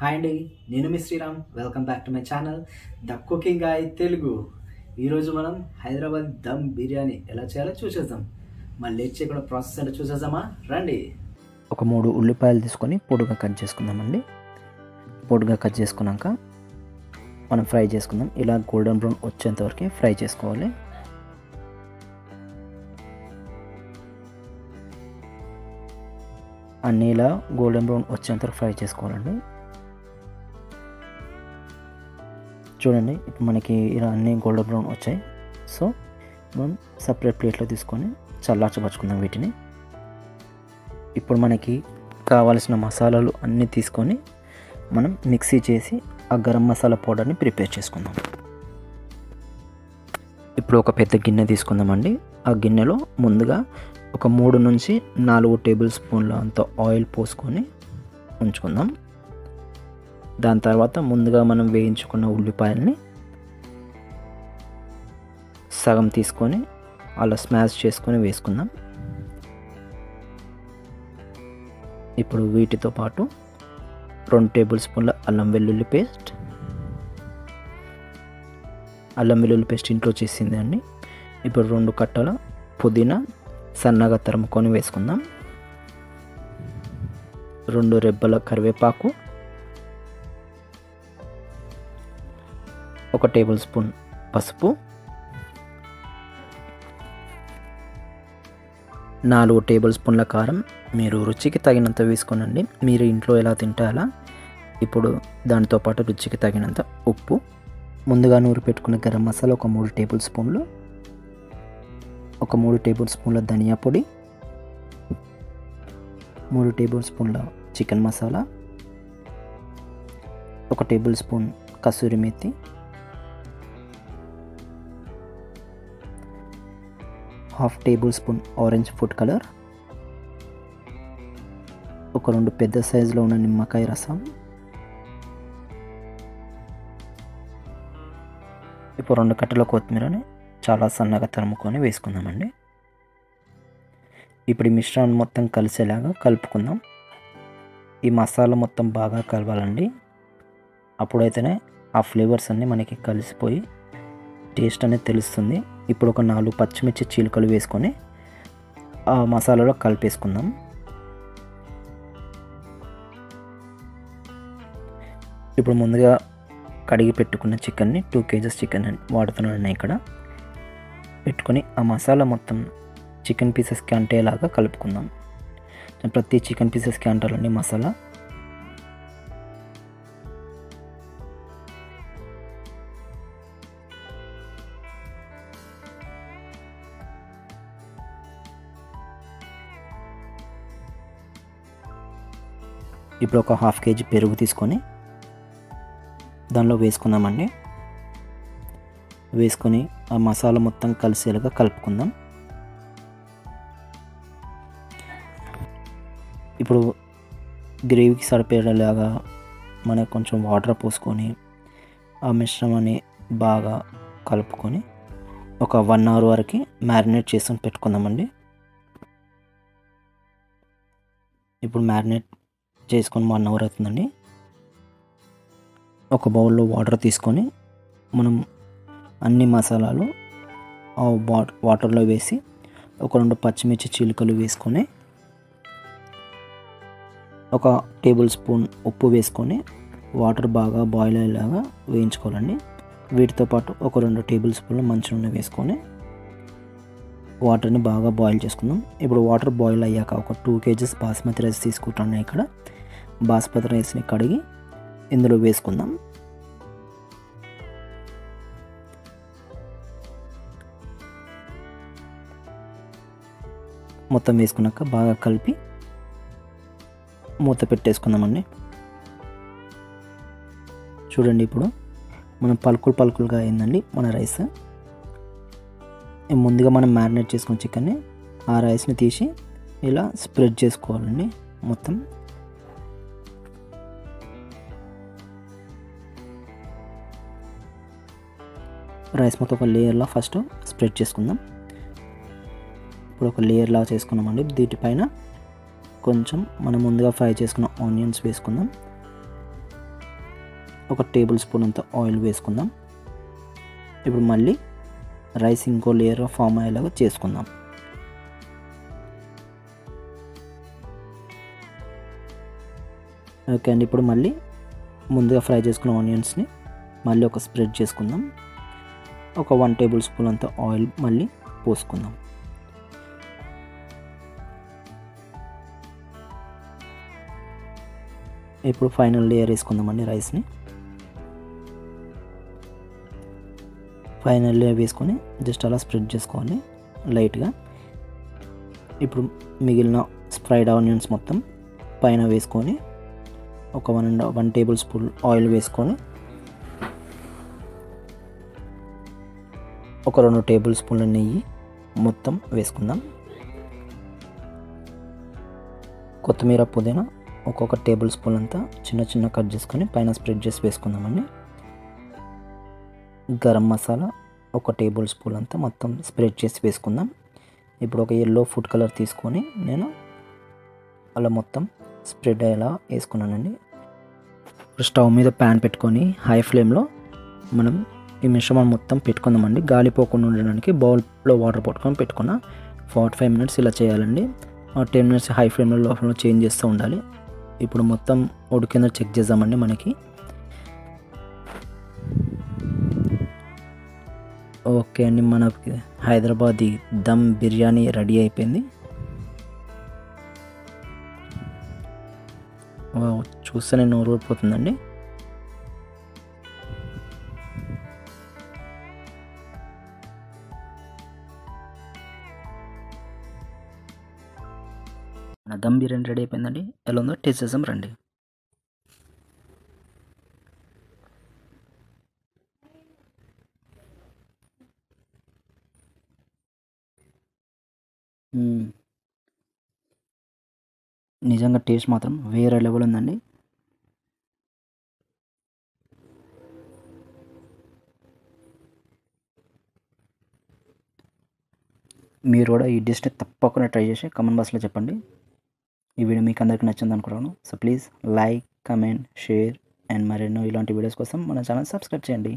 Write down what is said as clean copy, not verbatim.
Hi అండి, నేను మీ Sriram. Welcome back to my channel the cooking guy Telugu. ఈరోజు మనం హైదరాబాద్ దమ్ బిర్యానీ ఎలా చేయాలో చూసేద్దాం. మళ్ళీ లేట్ చేయకుండా ప్రాసెస్ అంటే చూసేద్దామా, రండి. ఒక 3 ఉల్లిపాయలు తీసుకొని పొడుగా కట్ చేసుకుందామండి. పొడుగా కట్ చేసుకున్నాక మనం ఫ్రై చేసుకుందాం. ఇలా గోల్డెన్ బ్రౌన్ వచ్చేంత వరకు ఫ్రై చేసుకోవాలి. అన్నీ ఇలా గోల్డెన్ బ్రౌన్ వచ్చేంత వరకు ఫ్రై చేసుకోవాలండి. చూడండి, ఇప్పుడు మనకి ఇలా అన్నీ గోల్డెన్ బ్రౌన్ వచ్చాయి. సో మనం సపరేట్ ప్లేట్లో తీసుకొని చల్లార్చపరుచుకుందాం వీటిని. ఇప్పుడు మనకి కావాల్సిన మసాలాలు అన్నీ తీసుకొని మనం మిక్సీ చేసి ఆ గరం మసాలా పౌడర్ని ప్రిపేర్ చేసుకుందాం. ఇప్పుడు ఒక పెద్ద గిన్నె తీసుకుందామండి. ఆ గిన్నెలో ముందుగా ఒక 3 నుంచి 4 టేబుల్ స్పూన్ల అంత ఆయిల్ పోసుకొని ఉంచుకుందాం. దాని తర్వాత ముందుగా మనం వేయించుకున్న ఉల్లిపాయల్ని సగం తీసుకొని అలా స్మాష్ చేసుకొని వేసుకుందాం. ఇప్పుడు వీటితో పాటు 2 టేబుల్ స్పూన్ల అల్లం వెల్లుల్లి పేస్ట్. అల్లం వెల్లుల్లి పేస్ట్ ఇంట్లో చేసింది అండి. ఇప్పుడు 2 కట్టల పుదీనా సన్నగా తరుముకొని వేసుకుందాం. 2 రెబ్బల కరివేపాకు, 1 టేబుల్ స్పూన్ పసుపు, 4 టేబుల్ స్పూన్ల కారం. మీరు రుచికి తగినంత వేసుకోనండి, మీరు ఇంట్లో ఎలా తింటే అలా. ఇప్పుడు దాంతోపాటు రుచికి తగినంత ఉప్పు, ముందుగా నూరి పెట్టుకున్న గరం మసాలా ఒక 3 టేబుల్ స్పూన్లు, ఒక 3 టేబుల్ స్పూన్ల ధనియా పొడి, 3 టేబుల్ స్పూన్ల chicken masala, 1 table spoon kasuri methi, 1/2 table spoon orange food colour, ఒక 2 పెద్ద సైజులో ఉన్న నిమ్మకాయ రసం. ఇప్పుడు 2 కట్టల కొత్తిమీరని చాలా సన్నగా తరుముకొని వేసుకుందామండి. ఇప్పుడు ఈ మిశ్రమం మొత్తం కలిసేలాగా కలుపుకుందాం. ఈ మసాలా మొత్తం బాగా కలవాలండి. అప్పుడైతేనే ఆ ఫ్లేవర్స్ అన్నీ మనకి కలిసిపోయి టేస్ట్ అనేది తెలుస్తుంది. ఇప్పుడు ఒక 4 పచ్చిమిర్చి చీలికలు వేసుకొని ఆ మసాలాలో కలిపేసుకుందాం. ఇప్పుడు ముందుగా కడిగి పెట్టుకున్న చికెన్ని 2 kgs చికెన్ వాడుతున్నాను ఇక్కడ. పెట్టుకొని ఆ మసాలా మొత్తం చికెన్ పీసెస్కి అంటేలాగా కలుపుకుందాం. ప్రతి చికెన్ పీసెస్కి అంటారండి మసాలా. ఇప్పుడు ఒక 1/2 kg పెరుగు తీసుకొని దానిలో వేసుకుందామండి. వేసుకొని ఆ మసాలా మొత్తం కలిసేలాగా కలుపుకుందాం. ఇప్పుడు గ్రేవీకి సరిపడేలాగా మనకు కొంచెం వాటర్ పోసుకొని ఆ మిశ్రమాన్ని బాగా కలుపుకొని ఒక 1 hour వరకు మ్యారినేట్ చేసుకొని పెట్టుకుందామండి. ఇప్పుడు మ్యారినేట్ చేసుకొని 1 hour అవుతుందండి. ఒక బౌల్లో వాటర్ తీసుకొని మనం అన్ని మసాలాలు ఆ వాటర్లో వేసి ఒక 2 పచ్చిమిర్చి చీలికలు వేసుకొని 1 టేబుల్ స్పూన్ ఉప్పు వేసుకొని వాటర్ బాగా బాయిల్ అయ్యేలాగా వేయించుకోవాలండి. వీటితో పాటు ఒక 2 టేబుల్ స్పూన్ల మంచి నూనె వేసుకొని వాటర్ని బాగా బాయిల్ చేసుకుందాం. ఇప్పుడు వాటర్ బాయిల్ అయ్యాక ఒక 2 kgs బాస్మతి రైస్ తీసుకుంటాను ఇక్కడ. బాస్మతి రైస్ని కడిగి ఇందులో వేసుకుందాం. మొత్తం వేసుకున్నాక బాగా కలిపి మూత పెట్టేసుకుందామండి. చూడండి, ఇప్పుడు మనం పలుకులుగా అయిందండి మన రైస్. ముందుగా మనం మ్యారినేట్ చేసుకున్న చికెన్ని ఆ రైస్ని తీసి ఇలా స్ప్రెడ్ చేసుకోవాలండి. మొత్తం రైస్ మొత్తం ఒక లేయర్లా ఫస్ట్ స్ప్రెడ్ చేసుకుందాం. ఇప్పుడు ఒక లేయర్లా చేసుకున్నామండి. వీటిపైన కొంచెం మనం ముందుగా ఫ్రై చేసుకున్న ఆనియన్స్ వేసుకుందాం. ఒక టేబుల్ స్పూన్ అంత ఆయిల్ వేసుకుందాం. ఇప్పుడు మళ్ళీ రైస్ ఇంకో లేయర్ ఫామ్ అయ్యేలాగా చేసుకుందాం. ఓకే అండి, ఇప్పుడు మళ్ళీ ముందుగా ఫ్రై చేసుకున్న ఆనియన్స్ని మళ్ళీ ఒక స్ప్రెడ్ చేసుకుందాం. ఒక 1 టేబుల్ స్పూన్ అంత ఆయిల్ మళ్ళీ పోసుకుందాం. ఇప్పుడు ఫైనల్ లేయర్ వేసుకుందామండి. రైస్ని ఫైనల్ లేయర్ వేసుకొని జస్ట్ అలా స్ప్రెడ్ చేసుకోవాలి లైట్గా. ఇప్పుడు మిగిలిన ఫ్రైడ్ ఆనియన్స్ మొత్తం పైన వేసుకొని ఒక 1 టేబుల్ స్పూన్ ఆయిల్ వేసుకొని ఒక 2 టేబుల్ స్పూన్ల నెయ్యి మొత్తం వేసుకుందాం. కొత్తిమీర పుదీనా ఒక్కొక్క టేబుల్ స్పూన్ అంతా చిన్న చిన్న కట్ చేసుకొని పైన స్ప్రెడ్ చేసి వేసుకుందామండి. గరం మసాలా ఒక టేబుల్ స్పూన్ అంతా మొత్తం స్ప్రెడ్ చేసి వేసుకుందాం. ఇప్పుడు ఒక ఎల్లో ఫుడ్ కలర్ తీసుకొని నేను అలా మొత్తం స్ప్రెడ్ అయ్యేలా వేసుకున్నానండి. స్టవ్ మీద ప్యాన్ పెట్టుకొని హై ఫ్లేమ్లో మనం ఈ మిశ్రమం మొత్తం పెట్టుకుందామండి. గాలిపోకుండా ఉండడానికి బౌల్లో వాటర్ పట్టుకొని పెట్టుకున్న 45 మినిట్స్ ఇలా చేయాలండి. 10 మినిట్స్ హై ఫ్లేమ్లో లో ఫ్లేమ్లో చేంజ్ చేస్తూ ఉండాలి. ఇప్పుడు మొత్తం ఉడికిందో చెక్ చేద్దామండి. మనకి ఓకే అండి, మనకి హైదరాబాదీ దమ్ బిర్యానీ రెడీ అయిపోయింది. చూస్తేనే నోరు ఊరిపోతుందండి. మన దమ్ బిర్యానీ రెడీ అయిపోయిందండి. ఎలా ఉందో టేస్ట్ చేద్దాం రండి. నిజంగా టేస్ట్ మాత్రం వేరే లెవెల్ ఉందండి. మీరు కూడా ఈ డిష్ని తప్పకుండా ట్రై చేసి కామెంట్ బాక్స్లో చెప్పండి. ఈ వీడియో మీకు అందరికీ నచ్చింది అనుకుంటున్నాను. So please like, comment, share and మరెన్నో ఇలాంటి వీడియోస్ కోసం మన ఛానల్ సబ్స్క్రైబ్ చేయండి.